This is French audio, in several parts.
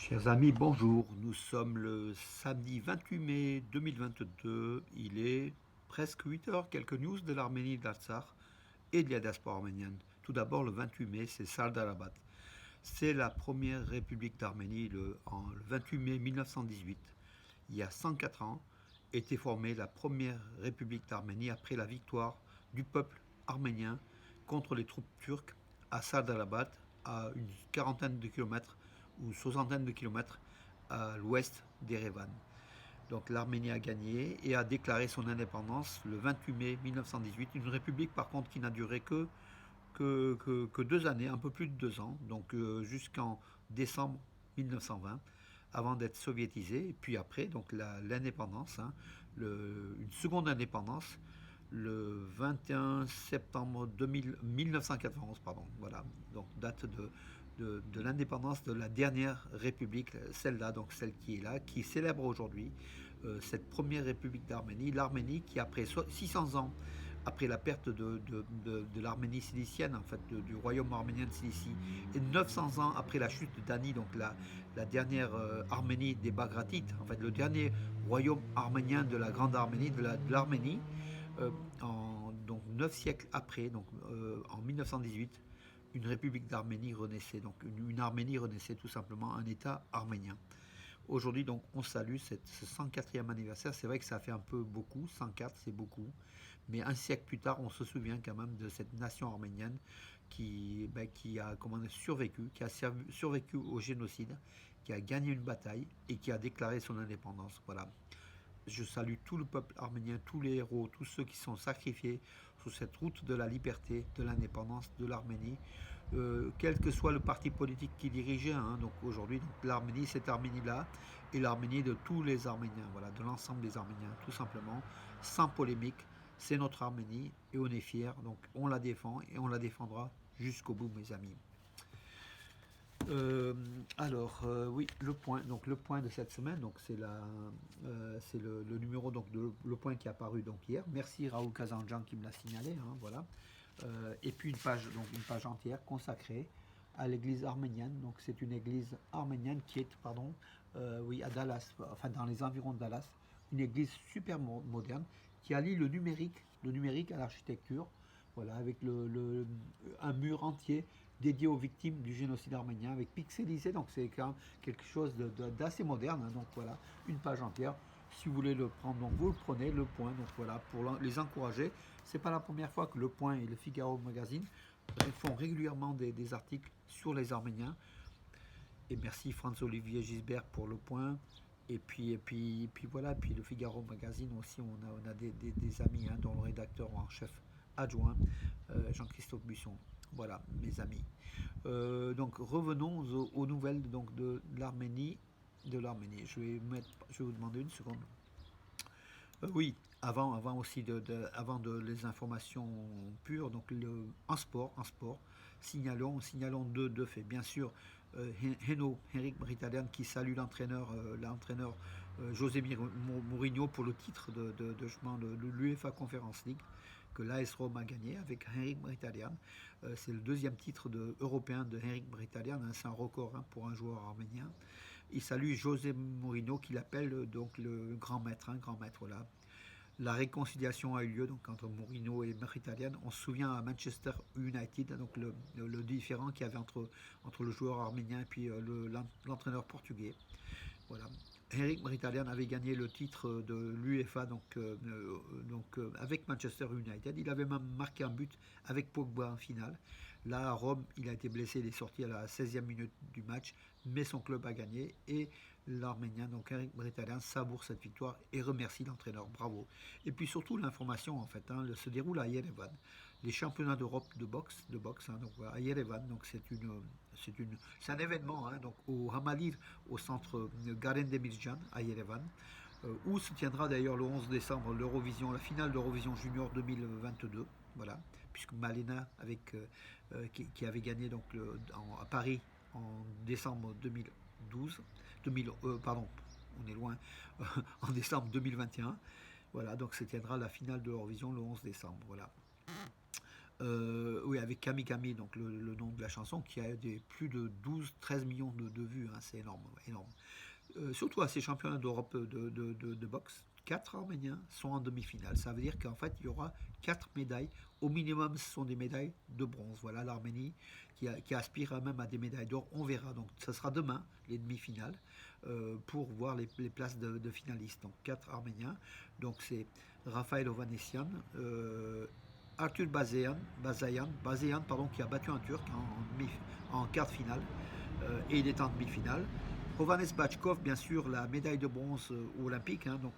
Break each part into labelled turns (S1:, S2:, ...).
S1: Chers amis, bonjour. Nous sommes le samedi 28 mai 2022. Il est presque 8 heures. Quelques news de l'Arménie, de l'Artsakh et de la diaspora arménienne. Tout d'abord, le 28 mai, c'est Sardarabat. C'est la première république d'Arménie le 28 mai 1918. Il y a 104 ans, était formée la première république d'Arménie après la victoire du peuple arménien contre les troupes turques à Sardarabat, à une quarantaine de kilomètres ou soixantaine de kilomètres à l'ouest d'Erevan. Donc l'Arménie a gagné et a déclaré son indépendance le 28 mai 1918. Une république par contre qui n'a duré que 2 années, un peu plus de 2 ans, donc jusqu'en décembre 1920, avant d'être soviétisée. Et puis après, donc l'indépendance, hein, une seconde indépendance, le 21 septembre 1991, pardon, voilà, donc date de l'indépendance de la dernière république, celle-là, donc celle qui est là, qui célèbre aujourd'hui cette première république d'Arménie, l'Arménie qui après 600 ans après la perte de l'Arménie cilicienne, en fait, du royaume arménien de Cilicie, et 900 ans après la chute d'Ani, donc la dernière Arménie des Bagratites, en fait, le dernier royaume arménien de la Grande Arménie, de l'Arménie, donc 9 siècles après, donc en 1918, une république d'Arménie renaissait, donc une Arménie renaissait tout simplement, un État arménien. Aujourd'hui, donc, on salue ce 104e anniversaire. C'est vrai que ça fait un peu beaucoup, 104, c'est beaucoup. Mais un siècle plus tard, on se souvient quand même de cette nation arménienne qui a survécu, qui a survécu au génocide, qui a gagné une bataille et qui a déclaré son indépendance. Voilà. Je salue tout le peuple arménien, tous les héros, tous ceux qui sont sacrifiés sur cette route de la liberté, de l'indépendance de l'Arménie, quel que soit le parti politique qui dirigeait. Hein. Donc aujourd'hui, l'Arménie, cette Arménie-là, est l'Arménie de tous les Arméniens, voilà, de l'ensemble des Arméniens, tout simplement, sans polémique. C'est notre Arménie et on est fiers, donc on la défend et on la défendra jusqu'au bout, mes amis. Euh, oui, le point de cette semaine, donc c'est le numéro donc le point qui est apparu donc hier. Merci Raoul Kazanjan qui me l'a signalé, hein, voilà. Et puis une page entière consacrée à l'église arménienne. Donc c'est une église arménienne qui est, pardon, oui, à Dallas, enfin dans les environs de Dallas, une église super moderne qui allie le numérique à l'architecture, voilà, avec un mur entier dédié aux victimes du génocide arménien, avec pixelisé, donc c'est quand même quelque chose d'assez moderne, hein, donc voilà, une page entière. Si vous voulez le prendre, donc vous le prenez, le point, donc voilà, pour les encourager. C'est pas la première fois que le Point et le Figaro Magazine font régulièrement des articles sur les Arméniens. Et merci Franz-Olivier Gisbert pour le Point. Et puis voilà, puis le Figaro Magazine aussi, on a des amis, hein, dont le rédacteur en chef adjoint, Jean-Christophe Busson. Voilà, mes amis. Donc revenons aux nouvelles donc, de l'Arménie. Je vais vous demander une seconde. Oui, avant aussi avant de les informations pures, donc en sport, signalons deux faits. Bien sûr, Henrik Mkhitaryan qui salue l'entraîneur José Mourinho pour le titre de l'UEFA Conference League que l'AS Rome a gagné avec Henrik Mkhitaryan. C'est le deuxième titre européen de Henrik Mkhitaryan, hein, c'est un record, hein, pour un joueur arménien. Il salue José Mourinho qui l'appelle donc le grand maître, voilà. La réconciliation a eu lieu donc entre Mourinho et Mkhitaryan. On se souvient à Manchester United, donc le différend qu'il y avait entre le joueur arménien et puis l'entraîneur portugais. Voilà. Henrik Mkhitaryan avait gagné le titre de l'UEFA avec Manchester United. Il avait même marqué un but avec Pogba en finale. Là, à Rome, il a été blessé, il est sorti à la 16e minute du match, mais son club a gagné et l'Arménien, donc Henrik Mkhitaryan, savoure cette victoire et remercie l'entraîneur. Bravo. Et puis surtout l'information, en fait, hein, se déroule à Yerevan. Les championnats d'Europe de boxe, hein, donc à Yerevan, donc c'est un événement, hein, donc au Hamalir, au centre Garen Demirjan à Yerevan, où se tiendra d'ailleurs le 11 décembre la finale d'Eurovision Junior 2022, voilà, puisque Malena qui avait gagné donc à Paris en décembre 2012, pardon, on est loin, en décembre 2021, voilà, donc se tiendra la finale de l'Eurovision le 11 décembre, voilà. Oui, avec Kami Kami, donc le nom de la chanson, qui a plus de 12-13 millions de vues, hein, c'est énorme, énorme. Surtout à ces championnats d'Europe de boxe, 4 Arméniens sont en demi-finale. Ça veut dire qu'en fait, il y aura 4 médailles. Au minimum, ce sont des médailles de bronze. Voilà l'Arménie qui aspire même à des médailles d'or. On verra. Donc, ça sera demain, les demi-finales, pour voir les places de finalistes. Donc, 4 Arméniens. Donc, c'est Raphaël Ovanessian, Arthur Bazayan, pardon, qui a battu un Turc en quart de finale, et il est en demi-finale. Hovannes Bachkov, bien sûr, la médaille de bronze olympique, hein, donc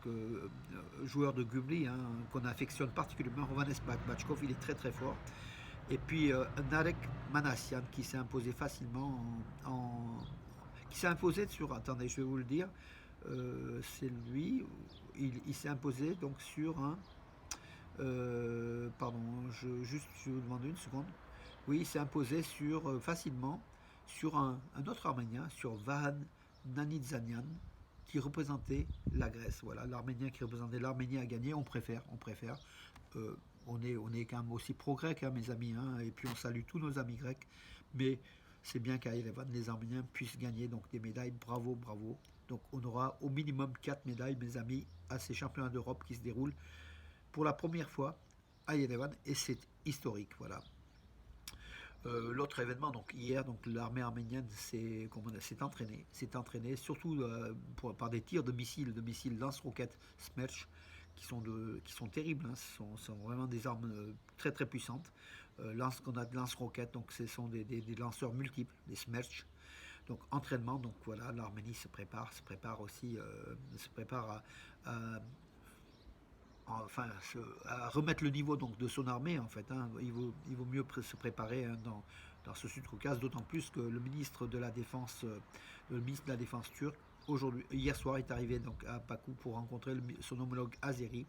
S1: joueur de Gumli, hein, qu'on affectionne particulièrement. Hovannes Bachkov, il est très très fort. Et puis Narek Manassian, qui s'est imposé facilement qui s'est imposé sur. Attendez, je vais vous le dire. C'est lui. Il s'est imposé donc sur un. Pardon, je vous demande une seconde. Oui, il s'est imposé facilement sur un autre Arménien, sur Vahan Nanizanian, qui représentait la Grèce. Voilà, l'Arménien qui représentait l'Arménie a gagné. On préfère. Euh, on est quand même aussi pro-grec, hein, mes amis, hein, et puis on salue tous nos amis grecs. Mais c'est bien qu'à Erevan, les Arméniens puissent gagner donc des médailles. Bravo, bravo. Donc on aura au minimum 4 médailles, mes amis, à ces championnats d'Europe qui se déroulent pour la première fois à Yerevan, et c'est historique. Voilà. L'autre événement, donc hier, donc l'armée arménienne s'est entraînée, surtout par des tirs de missiles lance-roquettes Smerch, qui sont terribles, hein, sont vraiment des armes très très puissantes. Qu'on a de lance-roquettes, donc ce sont des lanceurs multiples, des Smerch. Donc entraînement, donc voilà, l'Arménie se prépare aussi, se prépare à remettre le niveau donc de son armée en fait, hein. Il vaut mieux se préparer, hein, dans ce Sud-Caucase, d'autant plus que le ministre de la Défense turc hier soir est arrivé donc à Bakou pour rencontrer son homologue azéri.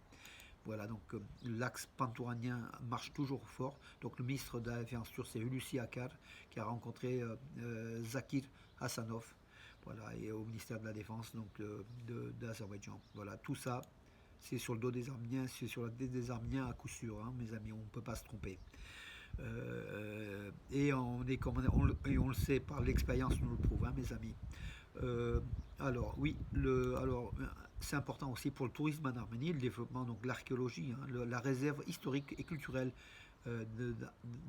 S1: Voilà, donc l'axe pantouranien marche toujours fort. Donc le ministre de la Défense turc, c'est Hulusi Akar, qui a rencontré Zakir Hassanov. Voilà, et au ministère de la Défense donc d'Azerbaïdjan. Voilà, tout ça, c'est sur le dos des Arméniens, c'est sur la tête des Arméniens à coup sûr, hein, mes amis, on ne peut pas se tromper. Et on le sait par l'expérience, nous le prouve, hein, mes amis. Euh, alors oui, c'est important aussi pour le tourisme en Arménie, le développement donc de l'archéologie, hein, la réserve historique et culturelle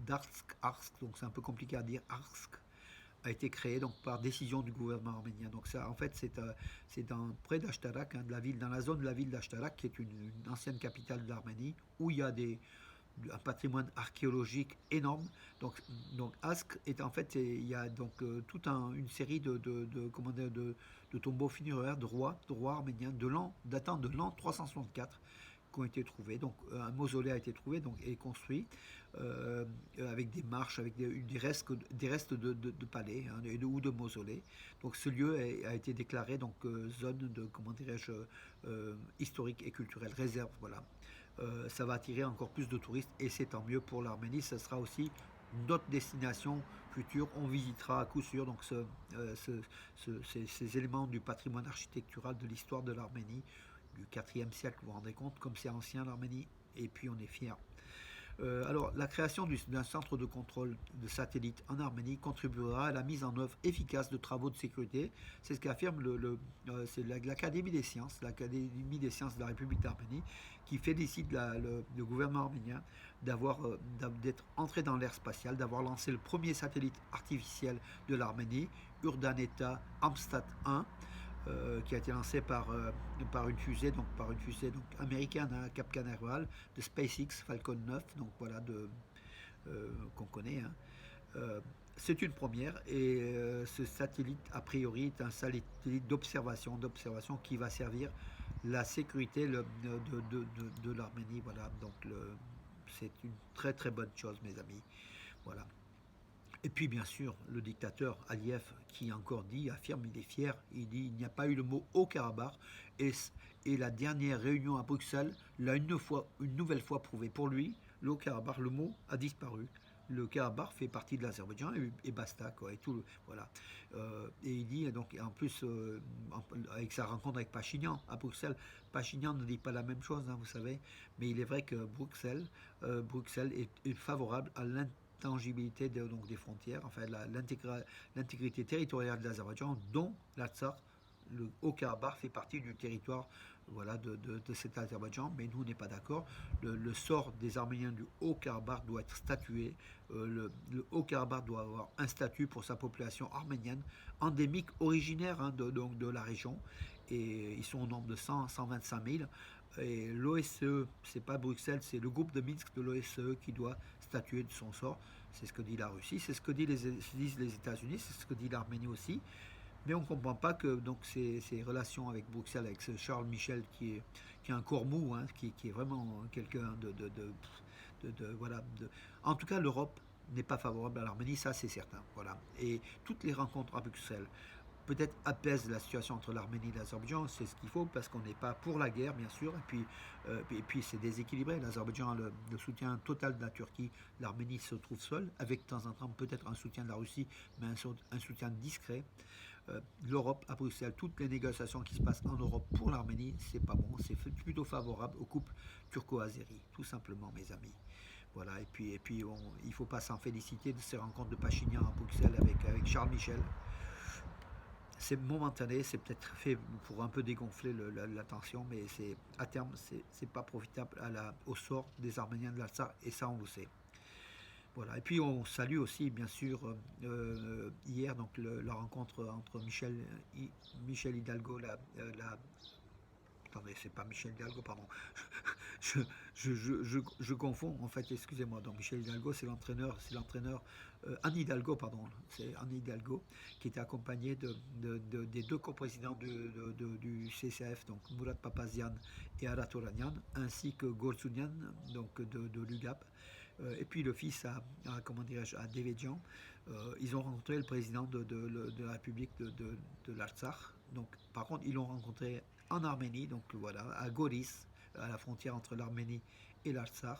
S1: d'Arsk, donc c'est un peu compliqué à dire, Arsk, a été créée donc par décision du gouvernement arménien. Donc ça, en fait, c'est près d'Ashtarak, hein, dans la zone de la ville d'Ashtarak, qui est une ancienne capitale de l'Arménie, où il y a un patrimoine archéologique énorme. Donc Ask est en fait, il y a donc toute une série de tombeaux funéraires de rois arméniens datant de l'an 364 qui ont été trouvés. Donc un mausolée a été trouvé donc, et construit, avec des marches, avec des restes de palais, hein, ou de mausolées. Donc ce lieu a été déclaré donc zone de, comment dirais-je, historique et culturelle, réserve. Voilà. Ça va attirer encore plus de touristes et c'est tant mieux pour l'Arménie. Ce sera aussi d'autres destinations futures. On visitera à coup sûr donc ces éléments du patrimoine architectural de l'histoire de l'Arménie du 4e siècle. Vous vous rendez compte comme c'est ancien l'Arménie, et puis on est fiers. Alors, la création d'un centre de contrôle de satellites en Arménie contribuera à la mise en œuvre efficace de travaux de sécurité. C'est ce qu'affirme c'est l'Académie des sciences, de la République d'Arménie, qui félicite le gouvernement arménien d'être entré dans l'ère spatiale, d'avoir lancé le premier satellite artificiel de l'Arménie, Urdaneta Amstat 1, qui a été lancé par une fusée américaine à Cap Canaveral de SpaceX Falcon 9, donc voilà, qu'on connaît, hein. C'est une première, et ce satellite a priori est un satellite d'observation qui va servir la sécurité de l'Arménie. Voilà, donc c'est une très très bonne chose, mes amis. Voilà. Et puis bien sûr, le dictateur Aliyev qui encore affirme, il est fier, il dit il n'y a pas eu le mot Haut-Karabakh, et la dernière réunion à Bruxelles l'a une nouvelle fois prouvé. Pour lui, le Haut-Karabakh, le mot a disparu. le Karabakh fait partie de l'Azerbaïdjan et basta, quoi, et tout, voilà. Et il dit, donc, en plus, avec sa rencontre avec Pachinian à Bruxelles, Pachinian ne dit pas la même chose, hein, vous savez, mais il est vrai que Bruxelles est favorable à l'intangibilité donc, des frontières, enfin l'intégrité territoriale de l'Azerbaïdjan, dont l'Artsakh, le Haut-Karabakh fait partie du territoire, voilà, de cet Azerbaïdjan, mais nous on n'est pas d'accord. Le sort des Arméniens du Haut-Karabakh doit être statué. Le Haut-Karabakh doit avoir un statut pour sa population arménienne, endémique, originaire, hein, donc de la région, et ils sont au nombre de 125 000. Et l'OSCE, c'est pas Bruxelles, c'est le groupe de Minsk de l'OSCE qui doit statuer de son sort. C'est ce que dit la Russie, c'est ce que disent les États-Unis, c'est ce que dit l'Arménie aussi. Mais on ne comprend pas que donc, ces relations avec Bruxelles, avec ce Charles Michel qui est un corps mou, hein, qui est vraiment quelqu'un voilà. En tout cas, l'Europe n'est pas favorable à l'Arménie, ça c'est certain. Voilà. Et toutes les rencontres à Bruxelles peut-être apaisent la situation entre l'Arménie et l'Azerbaïdjan, c'est ce qu'il faut, parce qu'on n'est pas pour la guerre, bien sûr, et puis c'est déséquilibré. L'Azerbaïdjan a le soutien total de la Turquie, l'Arménie se trouve seule, avec de temps en temps peut-être un soutien de la Russie, mais un soutien discret. L'Europe à Bruxelles, toutes les négociations qui se passent en Europe pour l'Arménie, c'est pas bon, c'est plutôt favorable au couple turco-azéri, tout simplement, mes amis. Voilà, et puis il ne faut pas s'en féliciter de ces rencontres de Pachinian à Bruxelles avec Charles Michel. C'est momentané, c'est peut-être fait pour un peu dégonfler la tension, mais à terme, c'est pas profitable au sort des Arméniens de l'Artsakh, et ça on le sait. Voilà. Et puis on salue aussi, bien sûr, hier, donc la rencontre entre Michel Hidalgo, attendez, c'est pas Michel Hidalgo, pardon. je, je confonds, en fait, excusez-moi. Donc Michel Hidalgo, c'est l'entraîneur Anne Hidalgo, pardon. C'est Anne Hidalgo qui était accompagné des deux coprésidents du CCF, donc Murat Papazian et Arat Oranian, ainsi que Gorsunian, donc de l'UGAP. Et puis le fils comment dirais-je, à Devedjian. Ils ont rencontré le président de la République de l'Artsakh. Donc, par contre, ils l'ont rencontré en Arménie, donc voilà, à Goris, à la frontière entre l'Arménie et l'Artsakh,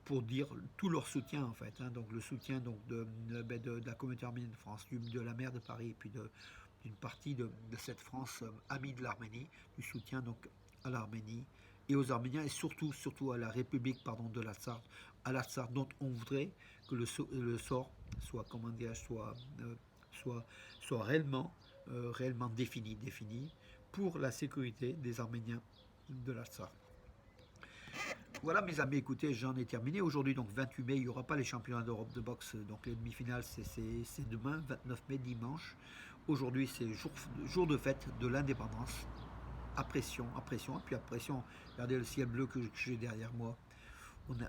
S1: pour dire tout leur soutien en fait, hein, donc le soutien donc de la communauté arménienne de France, de la maire de Paris, et puis d'une partie de cette France amie de l'Arménie, du soutien donc à l'Arménie et aux Arméniens, et surtout à la République, pardon, de l'Artsakh, à l'Artsakh, dont on voudrait que le sort soit, comment dire, soit réellement défini pour la sécurité des Arméniens de l'Artsakh. Voilà mes amis, écoutez, j'en ai terminé. Aujourd'hui, donc 28 mai, il n'y aura pas les championnats d'Europe de boxe. Donc les demi-finales, c'est demain, 29 mai, dimanche. Aujourd'hui, c'est jour de fête de l'indépendance. À pression, et puis à pression, regardez le ciel bleu que j'ai derrière moi.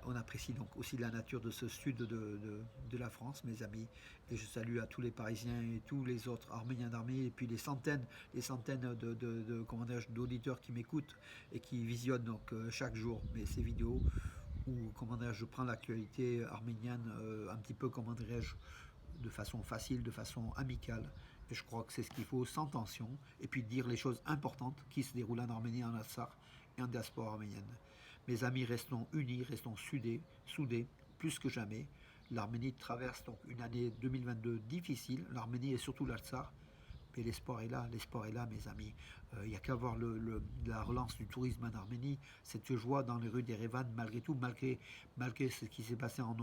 S1: On apprécie donc aussi la nature de ce sud de la France, mes amis. Et je salue à tous les Parisiens et tous les autres Arméniens d'Arménie, et puis les centaines d'auditeurs qui m'écoutent et qui visionnent donc chaque jour ces vidéos où je prends l'actualité arménienne un petit peu, comment dirais-je, de façon facile, de façon amicale. Et je crois que c'est ce qu'il faut, sans tension, et puis dire les choses importantes qui se déroulent en Arménie, en Artsakh et en diaspora arménienne. Mes amis, restons unis, restons soudés, plus que jamais. L'Arménie traverse donc une année 2022 difficile, l'Arménie et surtout l'Artsakh, mais l'espoir est là, mes amis. Il n'y a qu'à voir la relance du tourisme en Arménie, cette joie dans les rues d'Erevan, malgré tout, malgré ce qui s'est passé en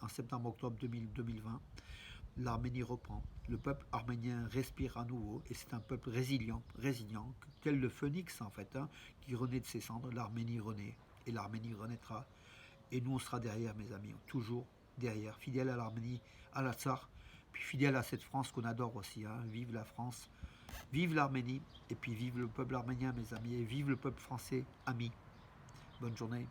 S1: septembre-octobre 2020. L'Arménie reprend. Le peuple arménien respire à nouveau, et c'est un peuple résilient, tel le phénix en fait, hein, qui renaît de ses cendres. L'Arménie renaît, et l'Arménie renaîtra. Et nous on sera derrière, mes amis, toujours derrière, fidèles à l'Arménie, à l'Artsakh, puis fidèles à cette France qu'on adore aussi. Hein. Vive la France, vive l'Arménie, et puis vive le peuple arménien, mes amis, et vive le peuple français, amis. Bonne journée.